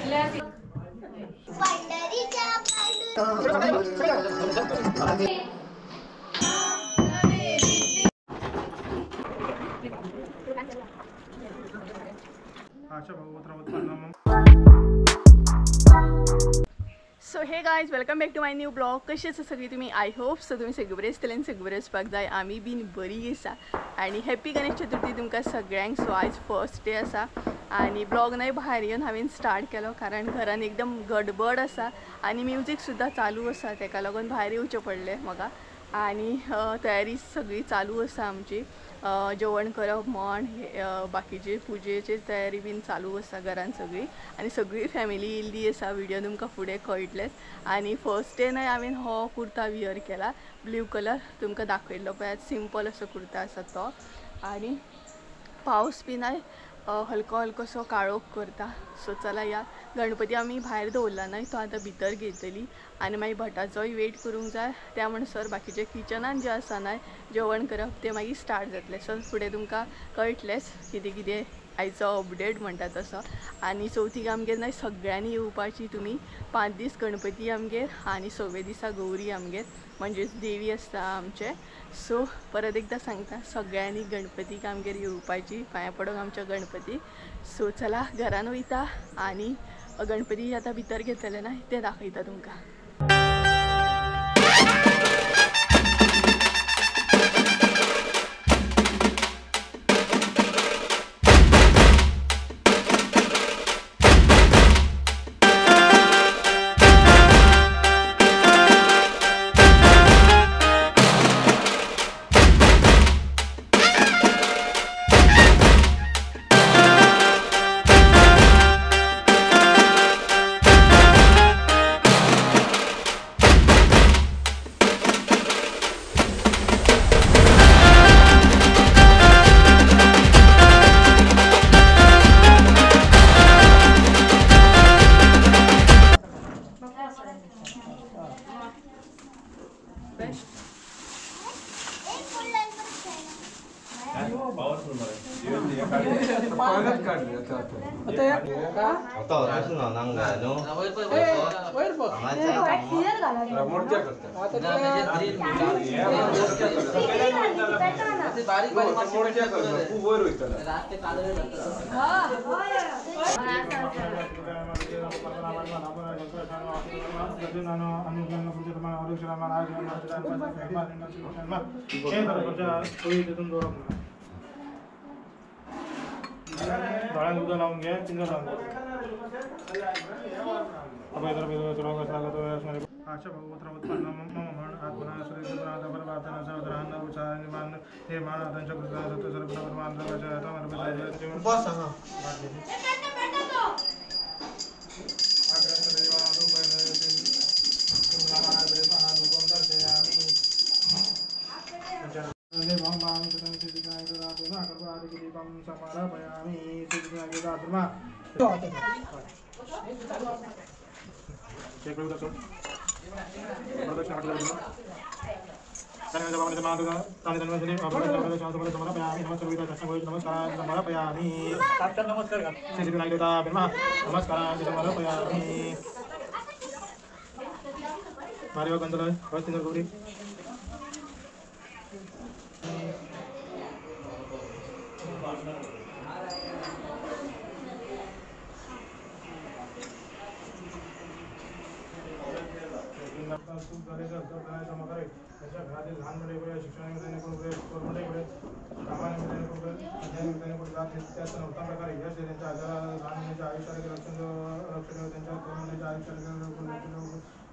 So hey guys welcome back to my new blog. कशी आसा सगळी तुम्ही? आय होप सो तुम्ही सगळे बरे आसतले आनी सगळे बरे आसपाक जाय. आमी बीन बरी आसा आनी हॅप्पी गणेश चतुर्थी तुमकां सगळ्यांक. सो आयज फर्स्ट डे आसा आनी ब्लॉग नाही भायर येवन हांवें स्टार्ट केलो कारण घरान एकदम गडबड आसा आनी म्युजीक सुद्दां चालू आसा, तेका लागून भायर येवचें पडलें म्हाका. आनी तयारी सगळी चालू आसा आमची. जेवण करप म्हण बाकीचे पुजेची तयारी बीन चालू आसा घरान सगळी आनी सगळी फॅमिली येयल्ली आसा. व्हिडिओ तुमकां फुडें कळटलेच. आनी फर्स्ट डे न्हय हांवें हो कुर्ता वियर केला, ब्लू कलर तुमकां दाखयल्लो पळयात. सिंपल असो कुर्ता आसा तो आनी पावस बी नाय, हलको हलकोसो काळोख करता. सो चला या गणपती आमी भायर दवरला न्हय, तो आतां भितर घेतली आनी मागीर भटाचोय वेट करूंक जाय. त्या म्हणसर बाकीचे किचनान जे आसा न्हय जेवण करप ते मागीर स्टार्ट जातले. सो फुडें तुमकां कळटलेंच कितें कितें आयचो अपडेट म्हणटा तसो. आनी चवथीक आमगेर न्हय सगळ्यांनी येवपाची तुमी. 5 दीस गणपती आमगेर आनी 6व्या दिसा गौरी आमगेर, म्हणजेच देवी आसता आमचे. सो परत एकदा सांगता सगळ्यांनी गणपतीक आमगेर येवपाची, पांया पडोंक आमच्या गणपतीक. सो चला घरान वयता आनी गणपती आतां भितर घेतले ना ते दाखयता तुमकां. डोळ्यांक उदक लावून घे, पिंजर लावून घे. आशा भगवंतराव उत्पन्न मम म्हण आत्मना सुरेंद्रनाथ परमात्मा सावधान उचार निमान हे मान आतांच्या कृत्या सत्य सर्व परमात्मा वचन आता जीवन बस सांगा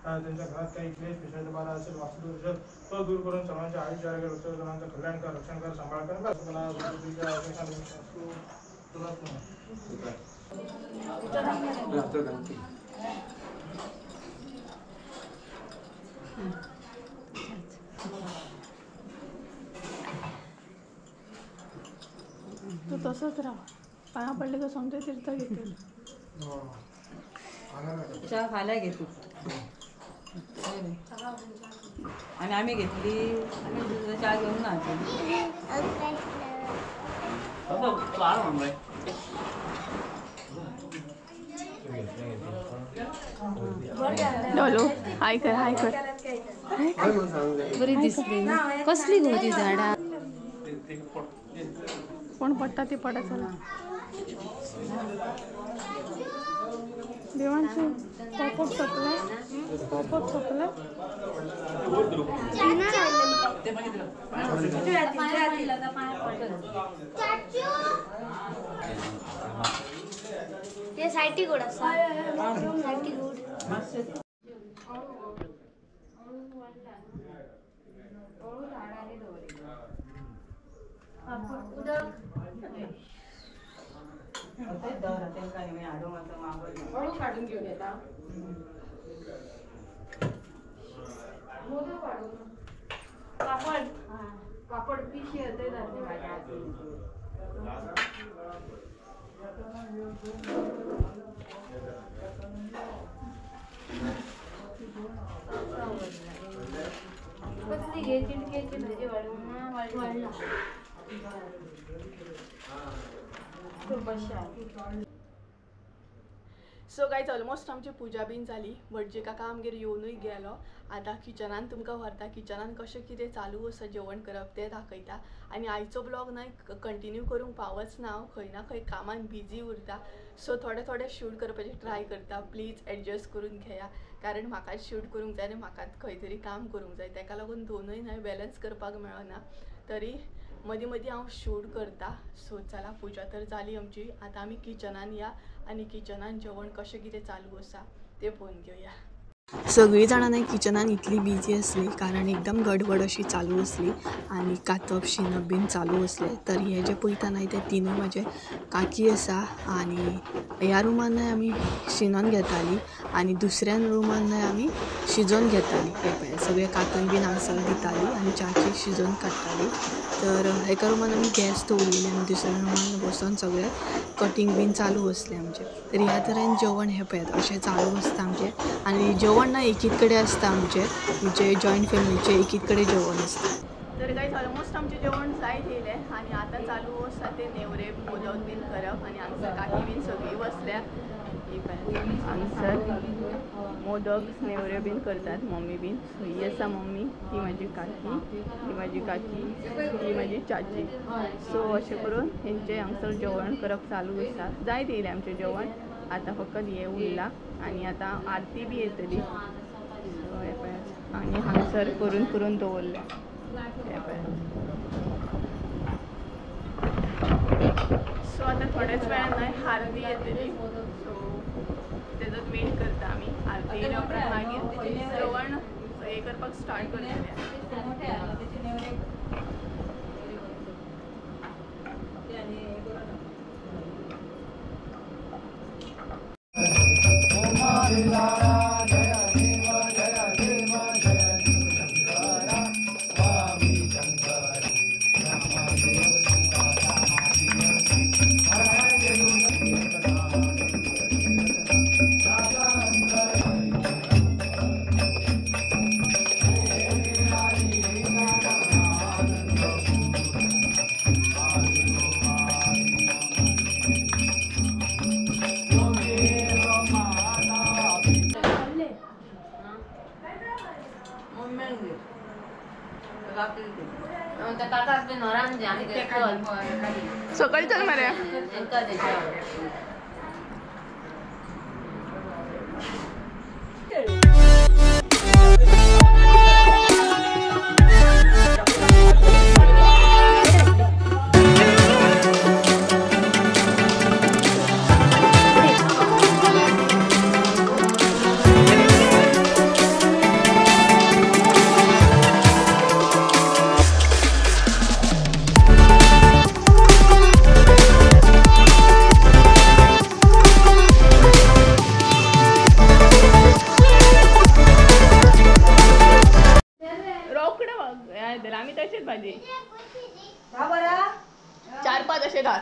त्यांच्या घरात काही क्लेश विषयाचा बारा असेल वास्तुदोष तो दूर करून सर्वांच्या आयुष्य आरोग्य रक्षणाचं कल्याण कर, रक्षण कर, सांभाळ कर. तू तसंच राहा, पाया पडले का समजा तीर्थ घेते. चहा खायला घेतो आणि आम्ही घेतली आणि दुसरा चहा घेऊन ना डॉलो हाय कर हाय कर. बरी दिसली ना. कसली गो ती झाडा. कोण पडता ते पडा चला. देवांचे पॉपअप संपलाय. पॉपअप संपलाय. ते साइटी गुड असा साइटी गुड काढून घेऊन येता. पापड पापड पिशी येते सो गायज ऑलमोस्ट आमची पूजा बीन जाली. भटजी काका आमगेर येवनूय गेलो. आतां किचनान तुमकां व्हरता. किचनान कशें कितें चालू आसा जेवण करप तें दाखयता. आनी आयचो ब्लॉग न्हय कंटिन्यू करूंक पावच ना. हांव खंय ना खंय कामान बिजी उरता. सो थोडे शूट करपाचें ट्राय करता. प्लीज एडजस्ट करून घेया. कारण म्हाकाच शूट करूंक जाय आनी म्हाकाच खंय तरी काम करूंक जाय. ताका लागून दोनूय न्हय बॅलन्स करपाक मेळना. तरी मदीं मदीं हांव शूट करता. सो चला पूजा तर जाली आमची. आतां आमी किचनान या आनी किचनान जेवण कशें कितें चालू आसा तें पळोवन घेवया. सगळीं जाणां न्हय किचनान इतली बिजी आसली कारण एकदम गडबड अशी चालू आसली आनी कातप शिनप बीन चालू आसले. तर हे जे पळयता न्हय ते तिनूय म्हाजे काकी आसा. आनी ह्या रुमान न्हय आमी शिनोन घेताली आनी दुसऱ्या रुमान न्हय आमी शिजोवन घेताली. हे पळय सगळे कातून बीन हांगासर दिताली आनी च्याची शिजोवन काडटाली. तर एका रुमान आमी गॅस दवरलेली आनी दुसऱ्या रुमान बसून सगळे कटींग बीन चालू आसलें आमचें. तर ह्या तरेन जेवण हे पळयात अशें चालू आसता आमचें. आनी जेवण ना एकीत कडेन आसता आमचें. म्हणजे जॉयंट फॅमिलीचें एकीत कडेन जेवण आसता. तर गायज ऑलमोस्ट आमचें जेवण जायत येयलें आनी आतां चालू आसा ते नेवरे मोदक बीन करप. आनी हांगसर काकी बीन सगळीं बसल्या. हांगसर मोदक नेवरे बीन करतात मम्मी बीन. ही आसा मम्मी, ती म्हाजी काकी, ती म्हाजी काकी, ती म्हाजी चाची. सो अशें करून हेंचें हांगसर जेवण करप चालू आसा. जायत येयलें आमचें जेवण. आतां फकत हें उरलां आनी आतां आरती बी येतली. सो हे पळयात आनी हांगसर करून दवरल्या. हे पळयात. सो आतां थोड्याच वेळान न्हय आरती येतली. सो तेजोच वेट करता आमी. आरती येयल्या उपरांत मागीर तेजें जेवण हें करपाक स्टार्ट करतले. सकाळी चल मरे. आम्ही तसेच भाजी 4-5 असे घाल.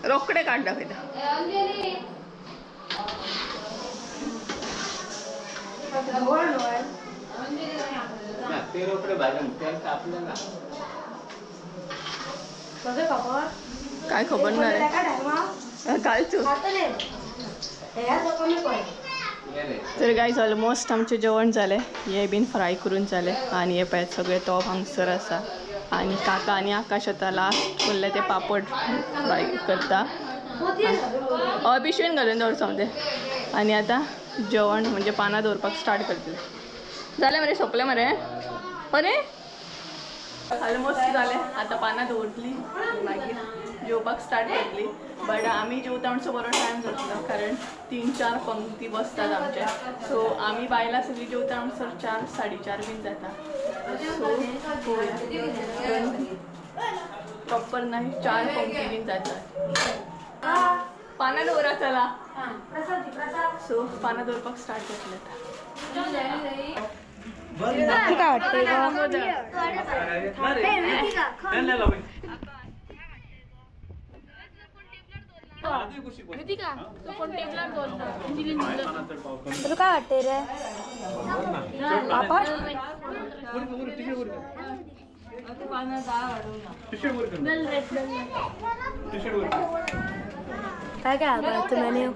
रोकडे काढ दाखयता. काय खबर नाही कालचो तर गाईज ऑलमोस्ट आमचे जेवण झाले हे बीन फ्राय करून झाले आणि हे पाय सगळे टॉप हांगसर असा आणि काका आणि आकाश आता लास्ट बोलले ते पापड फ्राय करता पिशवेन घालून दवरचो ते आणि आता जेवण म्हणजे पानां दवरपाक स्टार्ट करतले जालें मरे सोंपलें मरे अरे ऑलमोस्ट जालें आता पानां दवरतली मागीर जेवपाक स्टार्ट करतली बट आमी जेवता म्हणसो बरो टायम जातलो कारण 3-4 पंक्ती बसतात आमचे सो आमी बायलां सगळीं जेवता म्हणसर 4-4:30 बीन जाता सो प्रॉपर नाही 4 पंक्ती बीन जातात पानां दवरा चला सो पानां दवरपाक स्टार्ट करतले तुला काय वाटतंय रे पापड काय काय आवडतं मेन्यू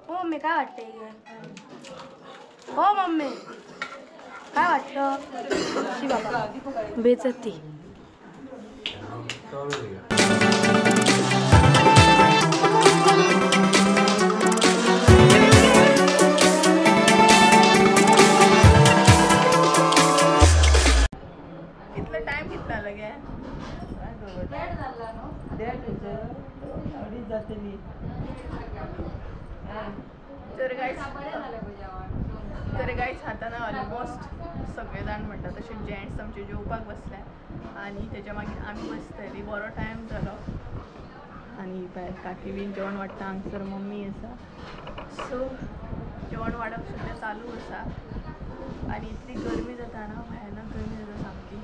हो मम्मी काय वाटतंय हो मम्मी काय वाटतं बेचती इतलं टाइम कितला लगे तर गाईज हाताना ऑलमोस्ट सगळे जाण म्हणटा तसे जेंट्स आमचे जेवपाक बसल्या आणि त्याच्या मागीर आमी बसतली बरो टायम जालो आणि भायर काकी बीन जेवण वाडटा हांगसर मम्मी आसा सो जेवण वाडप सुद्दां चालू आसा आणि इतली गरमी जाता ना भयानक गरमी जाता सामकी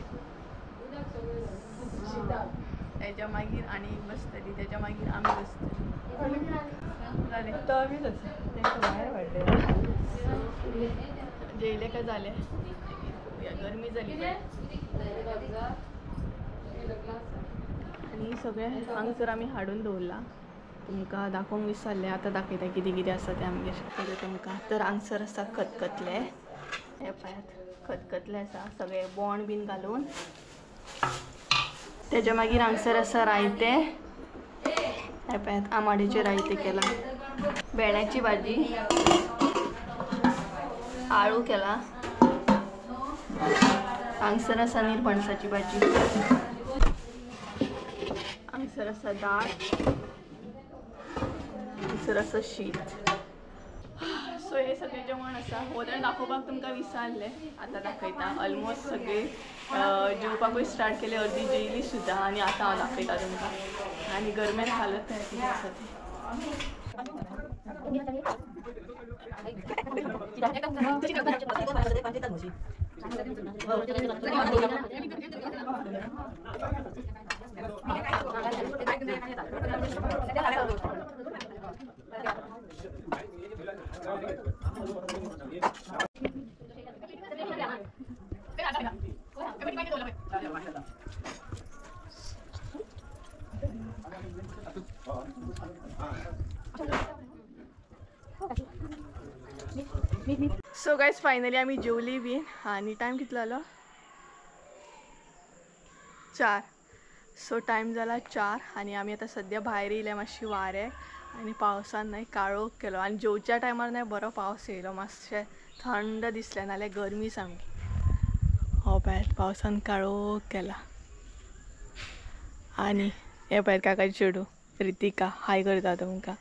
त्याच्या मागीर आणि बसतली त्याच्या मागीर आमी बसतली जालें तो आमीच आसा तेंकां भायर वाडले जेयले काय झाले गरमी जाली आणि सगळे हांगसर आमी हाडून दवरला तुमकां दाखोवंक विसरले आतां दाखयता कितें कितें आसा तें आमगे शकतले तुमकां तर हांगसर आसा खतखतले हे पळयात खतखतले आसा सगळे बोण बीन घालून तेच्या मागीर हांगसर आसा रायते हे पळयात आमाड्याचे रायते केला भेंड्याची भाजी आळू केला हांगसर आसा निरपणसाची भाजी हांगसर आसा दाळ हांगसर आसा शीत सो हे सगळे जेवण आसा होदर दाखोवपाक तुमकां विसरले आतां दाखयता ऑलमोस्ट सगळे जेवपाकूय स्टार्ट केले अर्दी जेयली सुद्दां आनी आतां हांव दाखयता तुमकां आनी गरमेन हालत तयार कितें आसा ती सो गाइज फायनली आमी जेवली बीन आणि टाइम कितलो जालो 4 सो टाइम जाला 4 आणि आमी आता सद्या भायर येयले मातशी वारे आणि पावसान नाही काळोख केलो आणि जेवच्या टायमार नाही बरो पावस येयलो मातशें थंड दिसलें नाल्यार गरमी सामकी हो पळयात पावसान काळोख केला आणि हे पळयात काकाची चेडू रितिका हाय करता तुमकां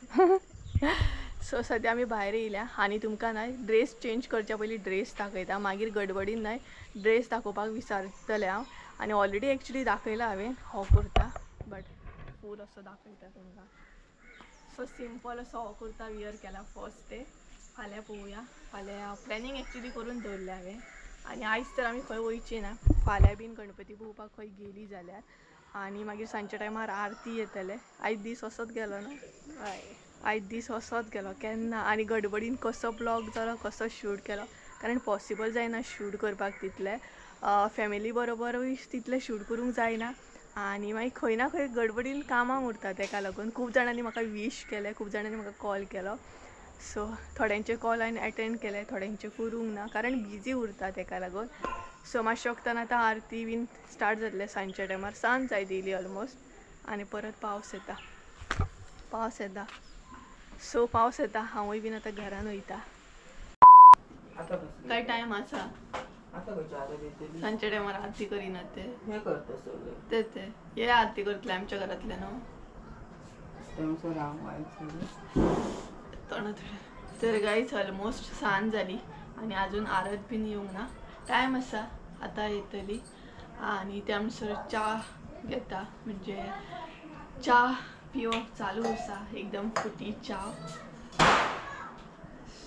सो सद्या आमी भायर येयल्या आणि तुमकां ना ड्रेस चेंज करच्या पयलीं ड्रेस दाखयता मागीर गडबडीन नाही ड्रेस दाखोवपाक विसरतलें हांव आणि ऑलरेडी एक्चुअली दाखयला हांवें हो कुर्ता बट फूल असो दाखयता तुमकां सो सिंपल असो हो कुर्ता वियर केला फर्स्ट डे फाल्यां पळोवया. फाल्यां प्लॅनिंग एक्चुली करून दवरलें हांवें आनी आयज तर आमी खंय वयची ना. फाल्यां बीन गणपती पळोवपाक खंय गेली जाल्यार आनी मागीर सांजच्या टायमार आरती येतले. आयज दीस वसत गेलो ना. हय आयज दीस वसत गेलो केन्ना आनी गडबडीन कसो ब्लॉग जालो कसो शूट केलो कारण पॉसिबल जायना शूट करपाक तितले फॅमिली बरोबरूय तितले शूट करूंक जायना आनी मागीर खंय ना खंय गडबडीन कामां उरता ताका लागून खूब जाणांनी म्हाका विश केले खूब जाणांनी म्हाका कॉल केलो सो थोड्यांचे कॉल हांवें अटेंड केले थोड्यांचे करूंक ना कारण बिजी उरता ताका लागून सो मातशें वक्तान आतां आरती बीन स्टार्ट जातले सांजच्या टायमार सांज जाय दिली ऑलमोस्ट आनी परत पावस येता सो पावस येता हांवूय बीन आतां घरान वयता. काय टायम आसा सांजच्या टायमार आरती करिनात ते हे करता सगळे ते हे आरती करतले आमच्या घरातले न्हू तर गाईच ऑलमोस्ट सांज जाली आनी अजून आरत बीन येवंक ना टायम आसा आतां येतली आनी त्या अनुसार च्या घेता म्हणजे च्या पिवप चालू आसा एकदम फुटी च्या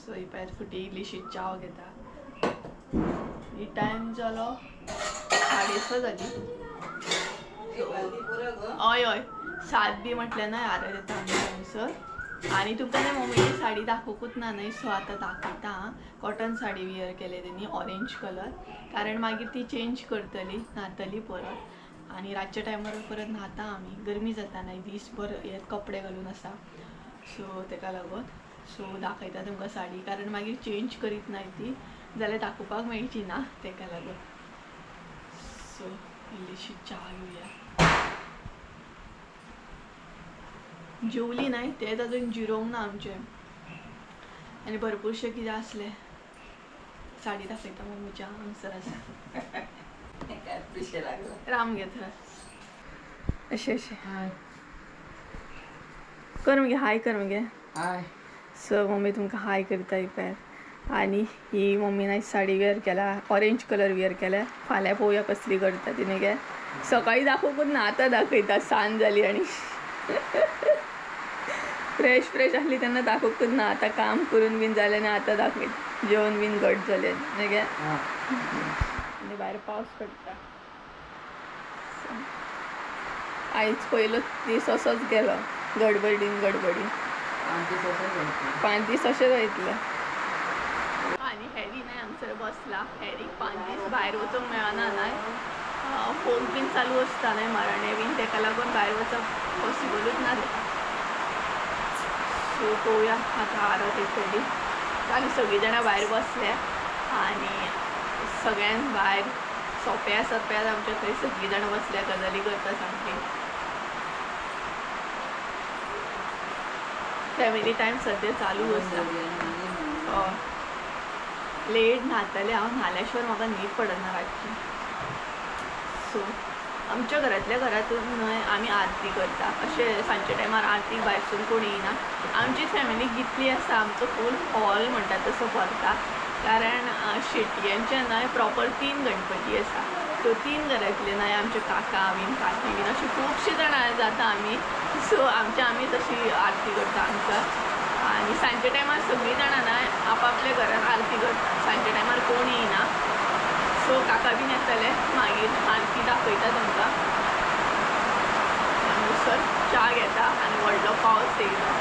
सो ही पळय फुटी इल्लीशी च्या घेता ही टायम जालो 6:30 जाली हय हय 7 बी म्हटल्यार ना आरत येता आमच्या थंयसर आनी तुमकां ते मम्मीची साडी दाखोवकूच ना न्हय सो आतां दाखयता कॉटन साडी वियर केले तेणी ऑरेंज कलर कारण मागीर ती चेंज करतली न्हातली परत आनी रातच्या टायमार परत न्हाता आमी गरमी जाता न्हय दीसभर हे कपडे घालून आसा सो ताका लागून सो दाखयता तुमकां साडी कारण मागीर चेंज करीत नाय ती जाल्यार दाखोवपाक मेळची ना ताका लागून सो इल्लीशी च्या घेवया जेवली नाही तेच अजून जिरोवंक ना आमचे आनी भरपूरशे कितें आसले साडी दाखयता मम्मीच्या हांगसर आसा राम घेत अशें अशें कर मगे हाय कर मगे हाय सो मम्मी तुमकां हाय करता ही पळय आनी ही मम्मीन आयज साडी वेअर केला ऑरेंज कलर वेअर केल्या फाल्यां पळोवया कसली करता तिने गे सकाळीं दाखोवकूच ना आतां दाखयता सांज जाली आनी फ्रेश आसली तेन्ना दाखोवकूच ना आतां काम करून बीन जालें आनी आतां दाखयता जेवण बीन घट जालें न्ही गे आनी भायर पावस पडटा आयज पयलो दीस असोच गेलो गडबडीन 5 दीस अशेंच वयतले आनी हॅरी न्हय हांगसर बसला हॅरीक 5 दीस भायर वचूंक मेळना न्हय फोन बीन चालू आसता न्हय मराणे बीन ताका लागून भायर वचप पॉसिबलूच ना सो पळोवया आतां आरत येतली आनी सगळीं जाणां भायर बसल्या आनी सगळ्यांक भायर सोंप्यात आमच्या थंय सगळीं जाणां बसल्या गजाली करता सामकी फॅमिली टायम सद्या चालू आसा लेट न्हातलें हांव न्हाल्या शिवाय म्हाका न्हीद पडना रातची सो आमच्या घरांतल्या घरांतून न्हय आमी आरती करता अशें सांजच्या टायमार आरतीक भायरसून कोण येयना आमची फॅमिली जितली आसा आमचो फूल हॉल म्हणटा तसो भरता कारण शेटयांचे न्हय प्रॉपर 3 गणपती आसा सो 3 घरांतले न्हय आमचे काका बीन काकी बीन अशी खुबशीं जाणां जाता आमी सो आमी तशी आरती करता आमकां आनी सांजच्या टायमार सगळीं जाणां न्हय आपआपल्या घरान आरती करता सांजच्या टायमार कोण येयना सो काका बीन येतले मागीर आरती दाखयता तुमकां हांगसर च्या घेता आनी व्हडलो पावस येयलो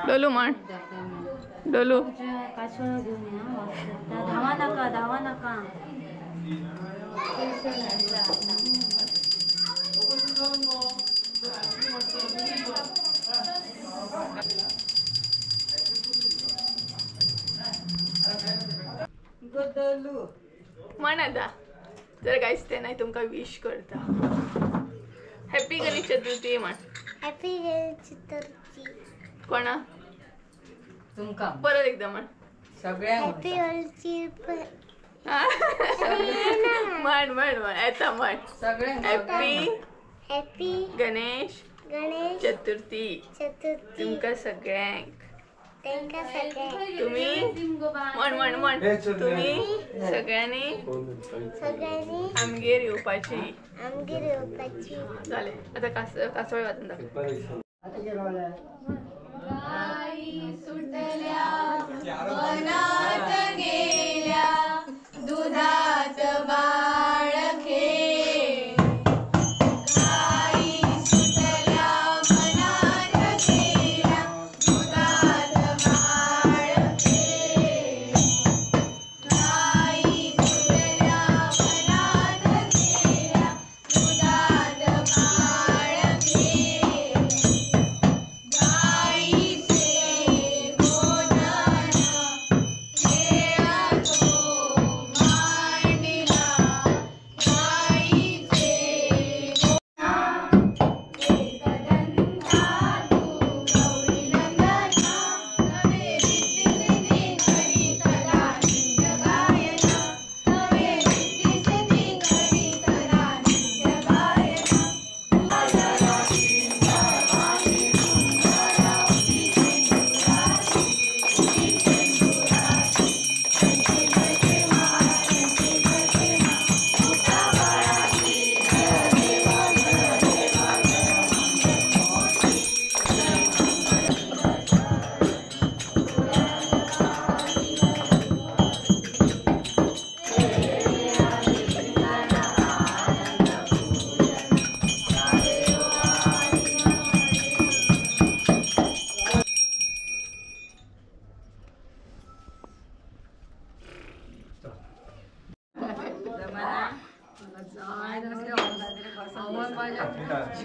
डोलू म्हण डोलू धावा नका म्हण आता जर कांयच ते नाही तुमकां विश करता हॅपी गणेश चतुर्थी म्हण हॅपी गणेश चतुर्थी कोणा तुमका परत एकदा म्हण. सगळ्यांक म्हण म्हण म्हण येता म्हण. सगळ्यांक हॅपी गणेश चतुर्थी तुमका सगळ्यांक. तुम्ही म्हण म्हण म्हण. तुम्ही सगळ्यांनी आमगेर येवपाची. झाले आता कासवाळी वाजून दाखव. दुधात बाळ खेळ. गाई सुटल्या मनात गेल्या दुधात बाळ खेळ. गाई सुटल्या मनात गेल्या दुधात बाळ खेळ. गाईचे गोठण खेळतो मांडीला. गाईचे एकदंता तू गौरी नंदना. नवे रिद्धी घरी कला नित्य गायना. नवे रिद्धी घरी कला नित्य गायना.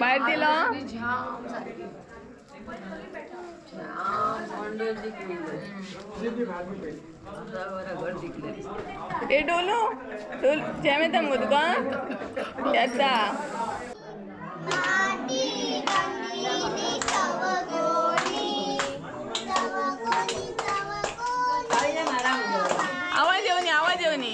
बाहेर दिलं ते डोलू डोल जॅम येता मग तुका येता. आवाज येऊन आवाज येऊन.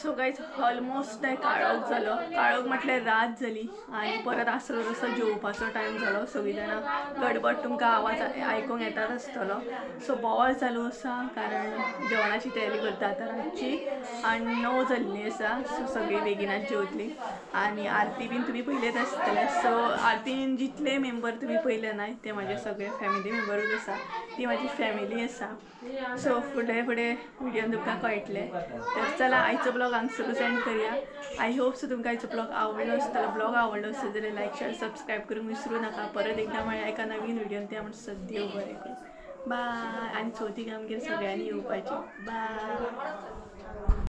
सो गाईज ऑलमोस्ट काळोख जालो. काळोख म्हटल्यार रात जाली आनी परत आसलो तसो जेवपाचो टायम जालो. सगळीं जाणां गडबड तुमकां आवाज आयकूंक येताच आसतलो. सो बोवाळ चालू आसा कारण जेवणाची तयारी करता आतां रातची आनी 9 जाल्लीं आसा. सो सगळीं बेगिनाच जेवतलीं आनी आरती बीन तुमी पयलेच आसतले. सो आरतीन जितले मेंबर तुमी पयले नाय ते म्हाजे सगळे फॅमिली मेंबरूच आसा. ती म्हाजी फॅमिली आसा. सो फुडें फुडें व्हिडियोन तुमकां कळटलें. तर चला आयचो ब्लॉग हांगसरूच एंड करूया. आय होप सो तुमकां आयचो ब्लॉग आवडलो आसतलो. ब्लॉग आवडलो आसत जाल्यार लायक शेअर सबस्क्राईब करूंक विसरू नाका. परत एकदा म्हळ्यार एका नवीन व्हिडियोन त्या म्हणटा देव बरें करूं. बाय. आनी चवथीक आमगेर सगळ्यांनी येवपाची. बाय.